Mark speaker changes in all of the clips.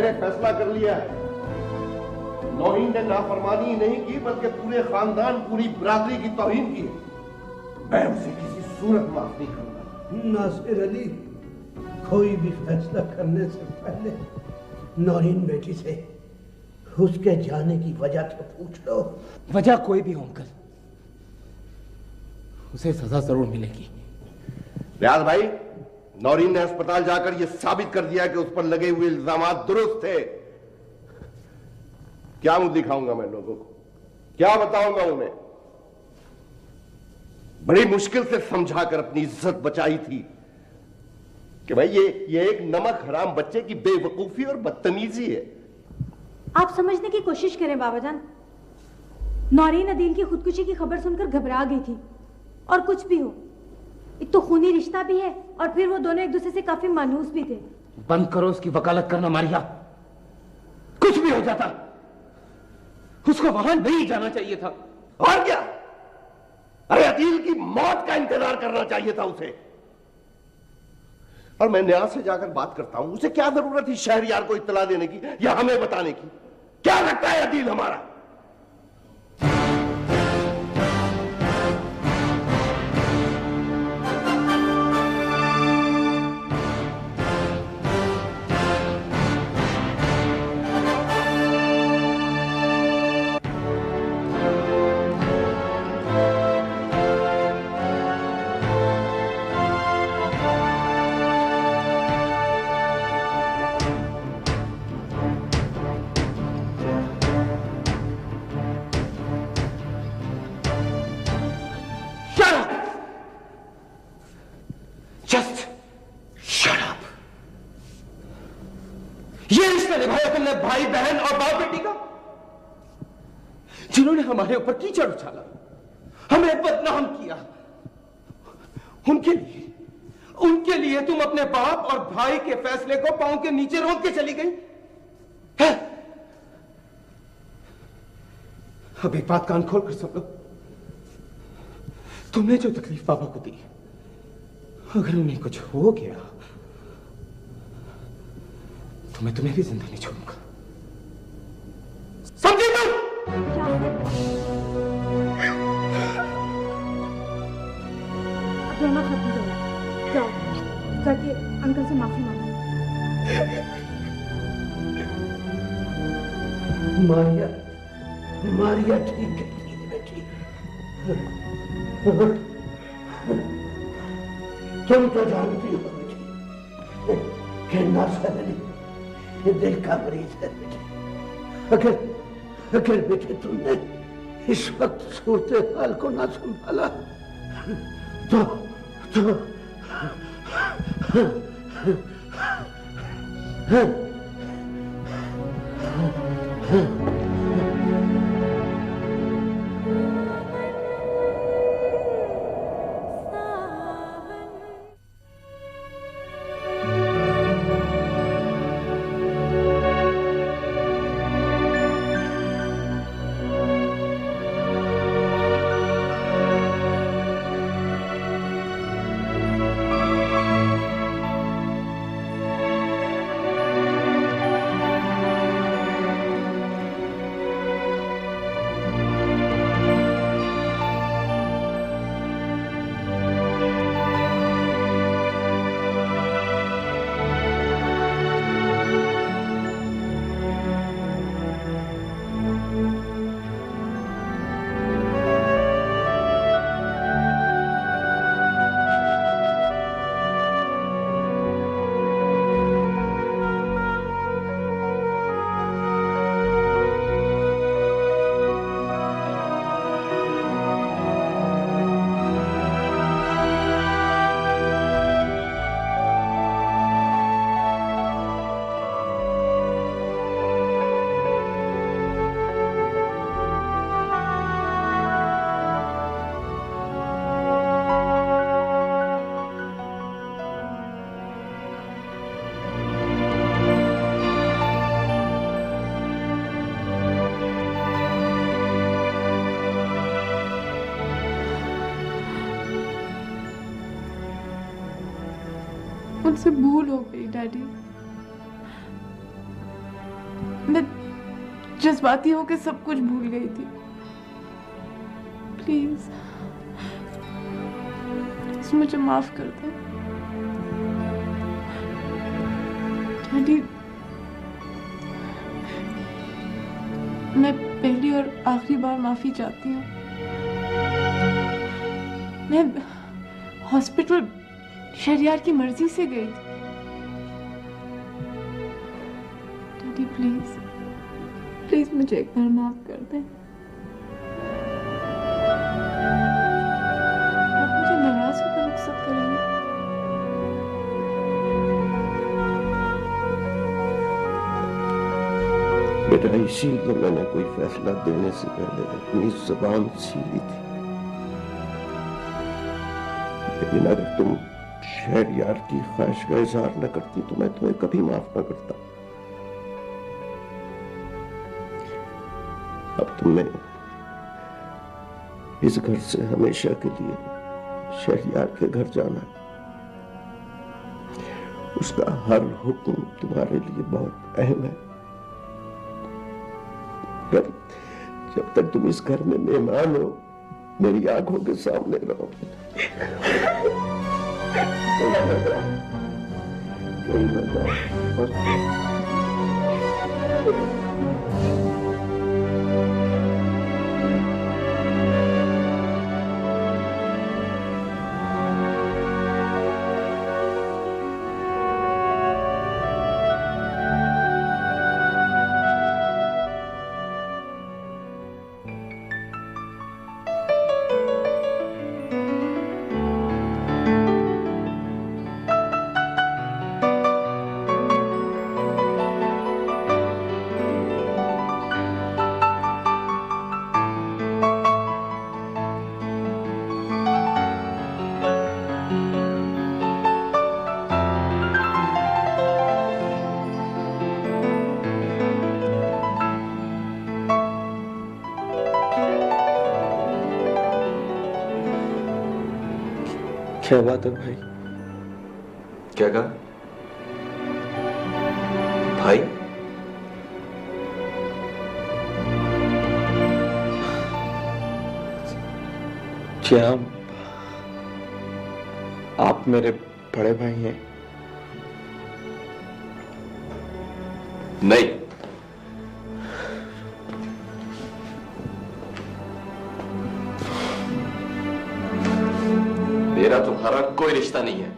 Speaker 1: मैंने फैसला कर लिया है, नौरीन ने नाफरमानी नहीं की बल्कि पूरे खानदान पूरी बिरादरी की तौहीन की। मैं उसे किसी सूरत माफ नहीं करूंगा।
Speaker 2: नासिर अली, कोई भी फैसला करने से पहले नौरीन बेटी से उसके जाने की वजह तो पूछ लो।
Speaker 3: वजह कोई भी हो अंकल, उसे सजा जरूर मिलेगी।
Speaker 1: रियाज भाई, नौरीन ने अस्पताल जाकर यह साबित कर दिया कि उस पर लगे हुए इल्जामात दुरुस्त थे। क्या मुंह दिखाऊंगा मैं लोगों को, क्या बताऊंगा उन्हें? बड़ी मुश्किल से समझाकर अपनी इज्जत बचाई थी कि भाई ये एक नमक हराम बच्चे की बेवकूफी और बदतमीजी है।
Speaker 4: आप समझने की कोशिश करें बाबाजान, नौरीन अदील की खुदकुशी की खबर सुनकर घबरा गई थी। और कुछ भी हो, एक तो खूनी रिश्ता भी है और फिर वो दोनों एक दूसरे से काफी मानूस भी थे।
Speaker 3: बंद करो उसकी वकालत करना मारिया। कुछ भी हो जाता, उसको वहां नहीं जाना चाहिए था।
Speaker 1: और क्या? अरे अदील की मौत का इंतजार करना चाहिए था उसे। और मैं न्याज से जाकर बात करता हूं, उसे क्या जरूरत थी शहरयार को इत्तला देने की या हमें बताने की? क्या लगता है अदील हमारा?
Speaker 3: भाई बहन और बाप बेटी का, जिन्होंने हमारे ऊपर कीचड़ उछाला, हमें बदनाम किया, उनके लिए तुम अपने बाप और भाई के फैसले को पांव के नीचे रोक के चली गई है? अब एक बात कान खोल कर सुन लो, तुमने जो तकलीफ पापा को दी, अगर उन्हें कुछ हो गया तो मैं तुम्हें भी जिंदा नहीं छोड़ूंगा, समझे तुम?
Speaker 4: अब रोना खत्म करो, जाओ जाके अंकल से माफी मांगो।
Speaker 2: मारिया ठीक है बेटी। तुम तो जानती हो बेटी कि नासिर अली ये दिल का मरीज है बेटी। अगर बेटे तुमने इस वक्त सूरत हाल को ना संभाला तो
Speaker 5: मुझसे भूल हो गई डैडी। मैं जज्बाती होकर सब कुछ भूल गई थी। प्लीज मुझे माफ कर दो डैडी। मैं पहली और आखिरी बार माफी चाहती हूँ। मैं हॉस्पिटल शहरयार की मर्जी से गई थी। डैडी प्लीज प्लीज मुझे एक बार माफ कर दें। आप मुझे नाराज होकर रुखसत करेंगे?
Speaker 2: बेटा, इसीलिए मैंने कोई फैसला देने से पहले अपनी जुबान छीनी थी। लेकिन अगर तुम शहरयार की ख्वाहिश का इजहार न करती तो मैं तुम्हें कभी माफ न करता। अब तुम्हें इस घर से हमेशा के लिए शहरयार के घर जाना है। उसका हर हुक्म तुम्हारे लिए बहुत अहम है। जब तक तुम इस घर में मेहमान हो, मेरी आंखों के सामने रहो।
Speaker 6: क्या बात है भाई?
Speaker 7: क्या कहा भाई?
Speaker 6: क्या आप मेरे बड़े भाई हैं?
Speaker 7: नहीं, मेरा तुम्हारा कोई रिश्ता नहीं है।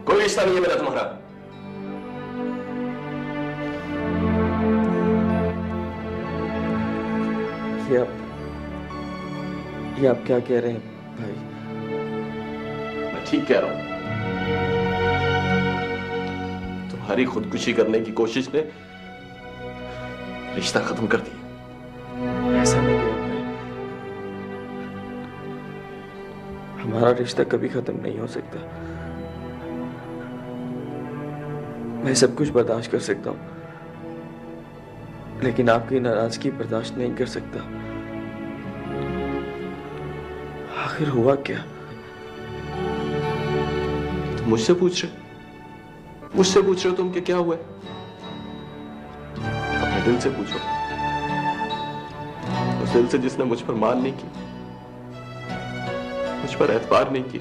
Speaker 7: कोई रिश्ता नहीं है मेरा तुम्हारा।
Speaker 6: ये आप क्या कह रहे हैं भाई?
Speaker 7: मैं ठीक कह रहा हूं। तुम्हारी खुदकुशी करने की कोशिश ने रिश्ता खत्म कर दिया।
Speaker 6: ऐसा नहीं किया भाई। हमारा रिश्ता कभी खत्म नहीं हो सकता। मैं सब कुछ बर्दाश्त कर सकता हूं, लेकिन आपकी नाराजगी बर्दाश्त नहीं कर सकता। आखिर हुआ क्या?
Speaker 7: तुम मुझसे पूछ रहे हो तुम कि क्या हुआ? अपने दिल से पूछो, उस दिल से जिसने मुझ पर मान नहीं की, मुझ पर एतबार नहीं की।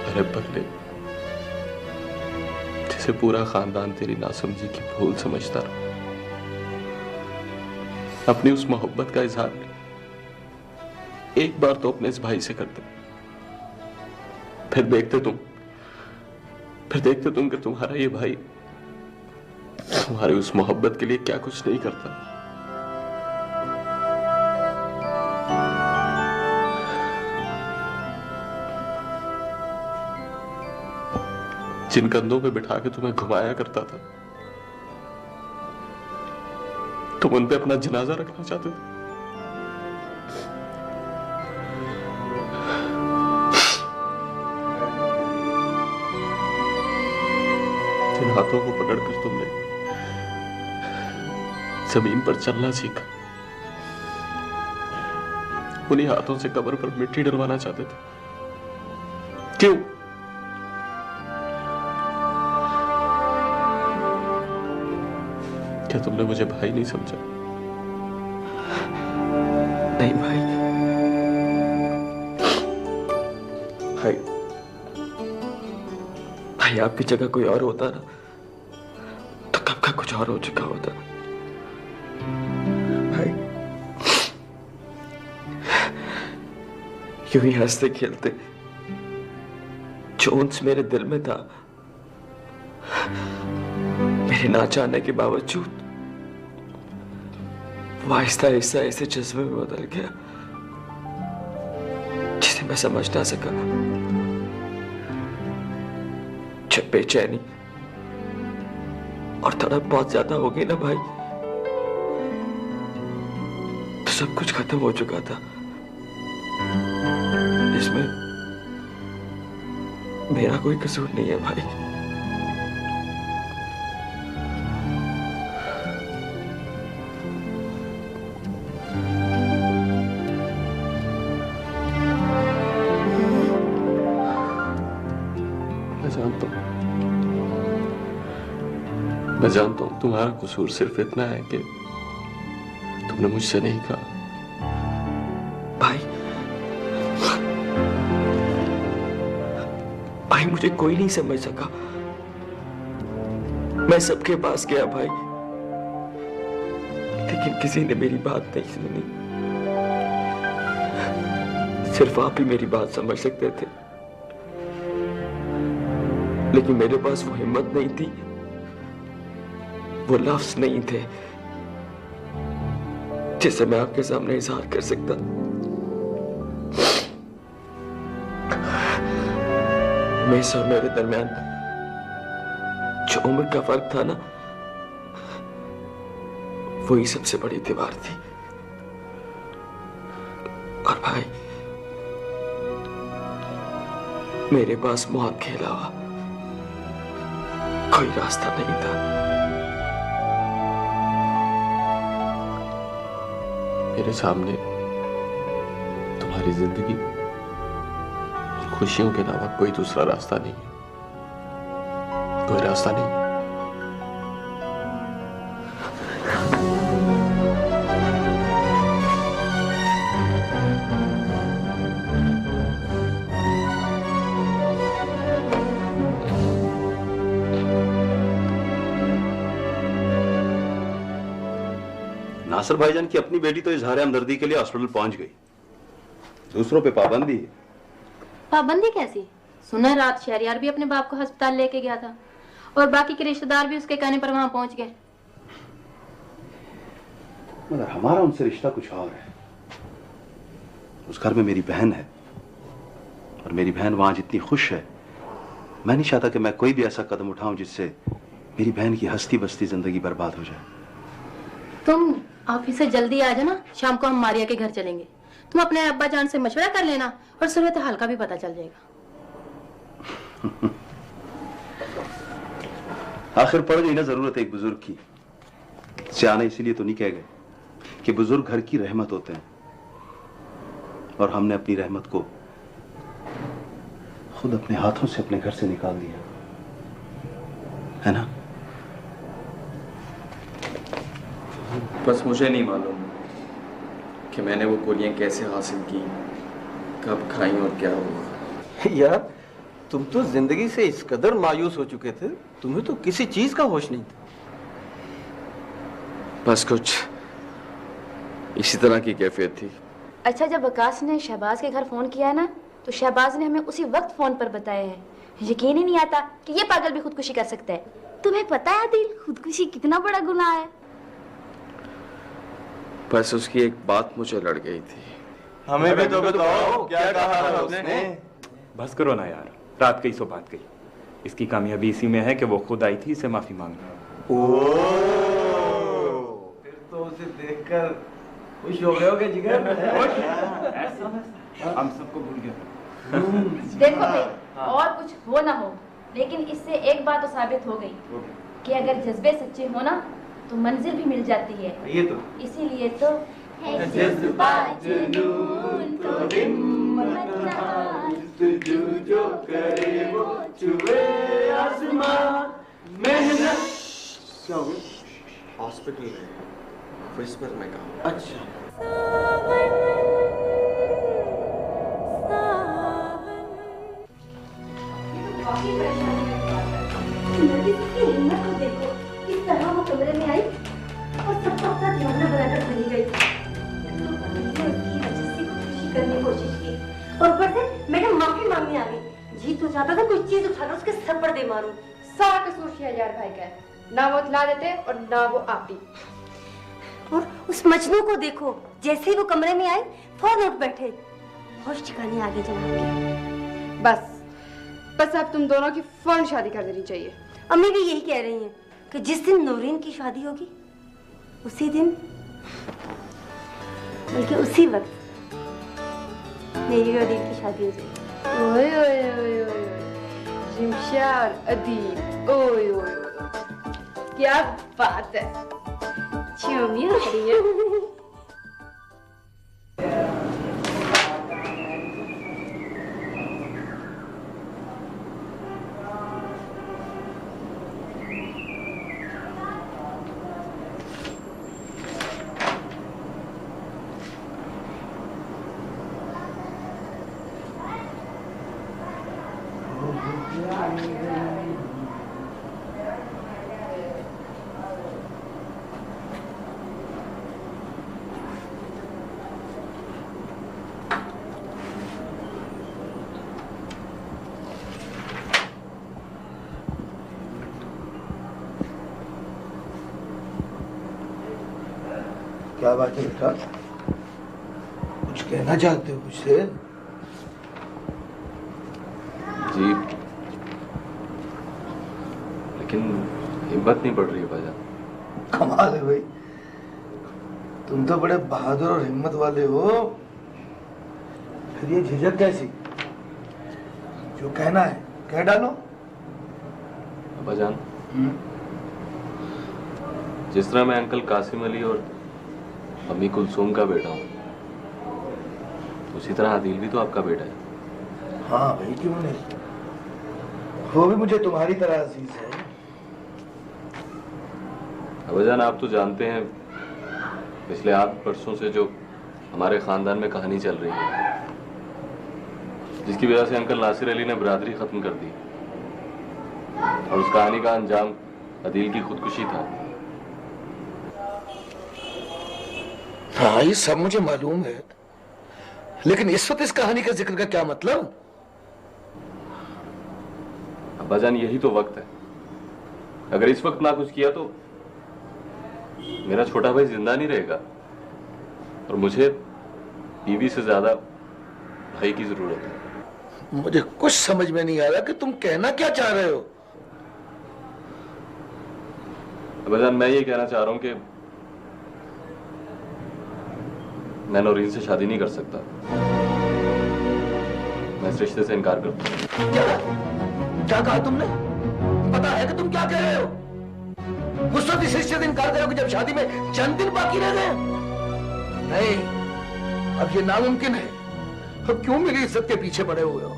Speaker 7: अरे बगले, जिसे पूरा खानदान तेरी नासमझी की भूल समझता रहा, अपनी उस मोहब्बत का इजहार एक बार तो अपने इस भाई से करते। फिर देखते तुम कि तुम्हारा ये भाई तुम्हारी उस मोहब्बत के लिए क्या कुछ नहीं करता। जिन कंधों पे बिठा के तुम्हें घुमाया करता था, तुम उन पे अपना जनाजा रखना चाहते थे। जिन हाथों को पकड़कर तुमने जमीन पर चलना सीखा। उन्हीं हाथों से कब्र पर मिट्टी डलवाना चाहते थे। क्यों? क्या तुमने मुझे भाई नहीं समझा?
Speaker 6: नहीं भाई, भाई भाई आपकी जगह कोई और होता ना तो कब का कुछ और हो चुका होता। भाई यूं ही हंसते खेलते जो उन्स मेरे दिल में था, मेरे ना चाहने के बावजूद वो आहिस्ता आहिस्ता ऐसे जज्बे में बदल गया जिसे मैं समझ ना सका। जब बेचैनी और तड़प बहुत ज्यादा हो गई ना भाई, तो सब कुछ खत्म हो चुका था। इसमें मेरा कोई कसूर नहीं है भाई।
Speaker 7: मैं जानता हूं तुम्हारा कसूर सिर्फ इतना है कि तुमने मुझसे नहीं कहा।
Speaker 6: भाई मुझे कोई नहीं समझ सका। मैं सबके पास गया भाई, लेकिन किसी ने मेरी बात नहीं सुनी। सिर्फ आप ही मेरी बात समझ सकते थे, लेकिन मेरे पास वो हिम्मत नहीं थी, वो लफ्ज नहीं थे जिसे मैं आपके सामने इजहार कर सकता। मैं और मेरे दरमियान जो उम्र का फर्क था ना, वही सबसे बड़ी दीवार थी। और भाई मेरे पास मौत के अलावा कोई रास्ता नहीं था।
Speaker 7: मेरे सामने तुम्हारी जिंदगी और खुशियों के अलावा कोई दूसरा रास्ता नहीं है, कोई रास्ता नहीं है।
Speaker 8: नासिर भाईजान की अपनी बेटी तो इजहार हमदर्दी के लिए हॉस्पिटल पहुंच गई, दूसरों पे पाबंदी है।
Speaker 9: पाबंदी कैसी? सुना रात शहरियार भी अपने बाप को अस्पताल लेके गया था और बाकी के रिश्तेदार भी उसके कहने पर वहां पहुंच गए।
Speaker 8: मगर हमारा उनसे रिश्ता कुछ और है। उस घर में मेरी बहन है और मेरी बहन वहां जितनी खुश है, मैं नहीं चाहता कि मैं कोई भी ऐसा कदम उठाऊं जिससे मेरी बहन की हंसती बसती जिंदगी बर्बाद हो जाए।
Speaker 9: तुम ऑफिस से जल्दी आ जाना, शाम को हम मारिया के घर चलेंगे। तुम अपने अब्बा जान से मशवरा कर लेना और सूरत हाल का भी पता चल जाएगा।
Speaker 8: आखिर पड़ गई ना जरूरत एक बुजुर्ग की। सियाने इसीलिए तो नहीं कह गए कि बुजुर्ग घर की रहमत होते हैं, और हमने अपनी रहमत को खुद अपने हाथों से अपने घर से निकाल दिया है ना।
Speaker 6: बस मुझे नहीं मालूम कि मैंने वो गोलियां कैसे हासिल की, कब खाई और क्या हुआ।
Speaker 10: यार तुम तो जिंदगी से इस कदर मायूस हो चुके थे, तुम्हें तो किसी चीज का होश नहीं था।
Speaker 6: बस कुछ इसी तरह की कैफियत थी।
Speaker 11: अच्छा, जब वकास ने शहबाज के घर फोन किया है ना, तो शहबाज ने हमें उसी वक्त फोन पर बताया है। यकीन ही नहीं आता कि ये पागल भी खुदकुशी कर सकता है। तुम्हें पता है दिल, खुदकुशी कितना बड़ा गुनाह है।
Speaker 6: बस उसकी एक बात मुझे लड़ गई थी।
Speaker 10: हमें भी तो बताओ क्या कहा था उसने।
Speaker 12: बस करो ना यार, रात गई सो बात गई। इसकी कामयाबी इसी में है कि वो खुद आई थी इसे माफी मांगने।
Speaker 10: फिर तो उसे देखकर खुश हो गए होगे जिगर।
Speaker 12: हम सबको भूल गए।
Speaker 11: देखो भाई, और कुछ हो ना हो, लेकिन इससे एक बात तो साबित हो गई कि अगर जज्बे सच्चे हो ना तो मंजिल भी मिल जाती है।
Speaker 10: ये तो
Speaker 11: इसीलिए तो है जज्बात जुनून तो हिम्मत
Speaker 10: जो करे वो छुए आसमान मेहनत।
Speaker 6: क्या हो गया? हॉस्पिटल में विस्पर में कहा।
Speaker 10: अच्छा
Speaker 4: हिम्मत को देखो, किस तरह वो कमरे में आई और सबका अपना दीवाना बनाकर चली गई। तो उसकी वजह से खुशी करने की कोशिश की और ऊपर से मैडम माफी मांगने आ गई। जी तो चाहता था कुछ चीज उठाकर उसके सर पर दे मारूं।
Speaker 5: सारा कसूर शहरयार भाई का है, ना वो इत्तला देते और ना वो आती।
Speaker 4: और उस मजनू को देखो, जैसे ही वो कमरे में आई फौरन उठ बैठे। होश ठिकाने आ गए जनाब के।
Speaker 5: बस अब तुम दोनों की फौरन शादी कर देनी चाहिए।
Speaker 4: अम्मी भी यही कह रही हैं कि जिस दिन नौरीन की शादी होगी उसी दिन, बल्कि उसी वक्त मेरी और अदीब की शादी हो जाएगी।
Speaker 5: ओए ओए ओए ओए रिमशा और अदीब, ओए ओए क्या बात है, चूमी हो रही है।
Speaker 2: क्या बात है बेटा, कुछ कहना चाहते हो मुझसे?
Speaker 7: जी, लेकिन हिम्मत नहीं बढ़ रही है भाईजान।
Speaker 2: कमाल है भाई, तुम तो बड़े बहादुर और हिम्मत वाले हो। फिर ये झिझक कैसी? जो कहना है कह डालो।
Speaker 7: भाईजान, जिस तरह मैं अंकल कासिम अली और अम्मी कुलसूम का बेटा हूँ, उसी तरह आदिल भी तो आपका बेटा है।
Speaker 2: हाँ भाई, क्यों नहीं, वो भी मुझे तुम्हारी तरह अजीज है।
Speaker 7: अब्बाजान, आप तो जानते हैं पिछले 8 वर्षों से जो हमारे खानदान में कहानी चल रही है, जिसकी वजह से अंकल नासिर अली ने बरादरी खत्म कर दी और उस कहानी का अंजाम अदील की खुदकुशी था।
Speaker 2: हाँ, ये सब मुझे मालूम है, लेकिन इस वक्त इस कहानी का जिक्र का क्या मतलब?
Speaker 7: अब्बाजान, यही तो वक्त है। अगर इस वक्त ना कुछ किया तो मेरा छोटा भाई जिंदा नहीं रहेगा और मुझे बीवी से ज्यादा भाई की जरूरत है।
Speaker 2: मुझे कुछ समझ में नहीं आ रहा कि तुम कहना क्या चाह रहे हो।
Speaker 7: अब्बाजान, मैं ये कहना चाह रहा हूं कि मैं नौरीन से शादी नहीं कर सकता। मैं इस रिश्ते से इनकार करता हूं।
Speaker 2: क्या कहा तुमने? पता है कि तुम क्या कह रहे हो? उस वक्त इस रिश्ते से इनकार करोगे जब शादी में चंद दिन बाकी रह गए? नहीं, अब ये नामुमकिन है। अब क्यों मेरी इज्जत के पीछे पड़े हुए हो?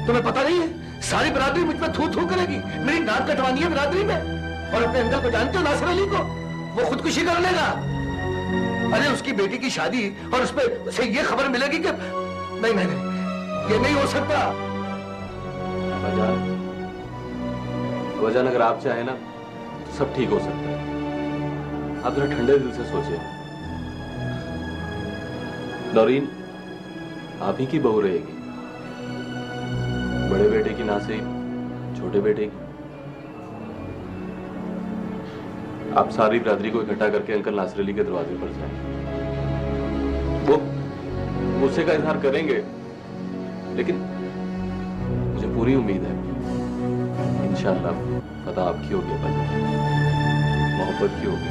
Speaker 2: तुम्हें पता नहीं है, सारी बरादरी मुझ पर थू थू करेगी। मेरी नाक कटवानी है बरादरी में। और अपने अंकल को जानते हो, नासिर अली को? वो खुदकुशी कर लेगा। अरे उसकी बेटी की शादी और उस पे उसे ये खबर मिलेगी कि नहीं नहीं नहीं, ये नहीं हो सकता।
Speaker 7: अब्बाजान, अगर आप चाहें ना तो सब ठीक हो सकता है। आप जरा ठंडे दिल से सोचिए। नौरीन आप ही की बहू रहेगी, बड़े बेटे की ना से छोटे बेटे की। आप सारी बरादरी को इकट्ठा करके अंकल नासिर अली के दरवाजे पर जाएं। वो गुस्से का इजहार करेंगे, लेकिन मुझे पूरी उम्मीद है इंशाअल्लाह फतह आपकी होगी, मोहब्बत की होगी,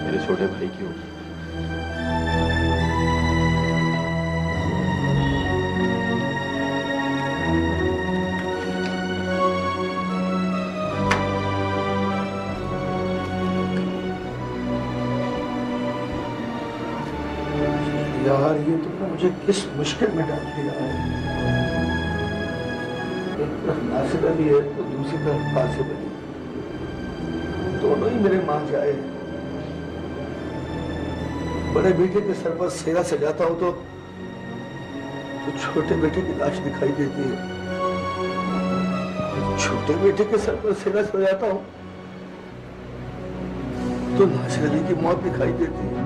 Speaker 7: मेरे छोटे भाई की होगी।
Speaker 2: मुझे किस मुश्किल में डाल दिया है। एक तरफ नासिर अली है तो दूसरी तरफ कासिम अली, दोनों ही मेरे मां जाए। बड़े बेटे के सर पर सेहरा सजाता हूं तो छोटे बेटे की लाश दिखाई देती है। छोटे बेटे के सर पर सेहरा सजाता हूं तो नासिर अली की मौत दिखाई देती है।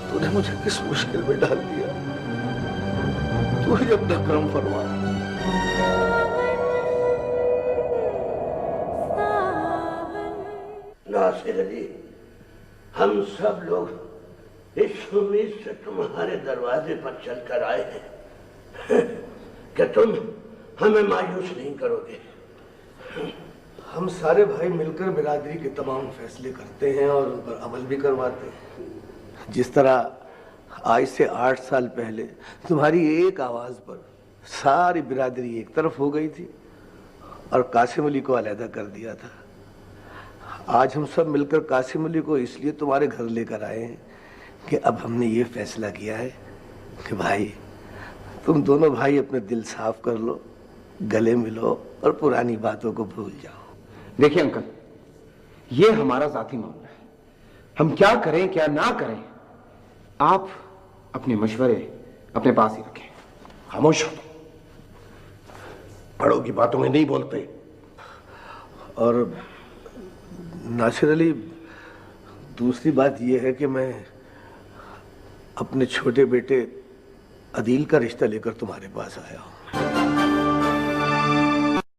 Speaker 2: तूने मुझे किस मुश्किल में डाल दिया, तू ही अपना करम फरमा। नासिर अली, हम सब लोग इस उम्मीद से तुम्हारे दरवाजे पर चलकर आए हैं कि तुम हमें मायूस नहीं करोगे। हम सारे भाई मिलकर बिरादरी के तमाम फैसले करते हैं और उन पर अमल भी करवाते हैं। जिस तरह आज से 8 साल पहले तुम्हारी एक आवाज पर सारी बिरादरी एक तरफ हो गई थी और कासिम अली को अलहदा कर दिया था, आज हम सब मिलकर कासिम अली को इसलिए तुम्हारे घर लेकर आए हैं कि अब हमने ये फैसला किया है कि भाई तुम दोनों भाई अपने दिल साफ कर लो, गले मिलो और पुरानी बातों को भूल जाओ।
Speaker 3: देखिए अंकल, ये हमारा जाती मामला है, हम क्या करें क्या ना करें आप अपने मशवरे अपने पास ही रखें।
Speaker 2: खामोश हो, बड़ों की बातों में नहीं बोलते। और नासिर अली, दूसरी बात यह है कि मैं अपने छोटे बेटे अदील का रिश्ता लेकर तुम्हारे पास आया हूं।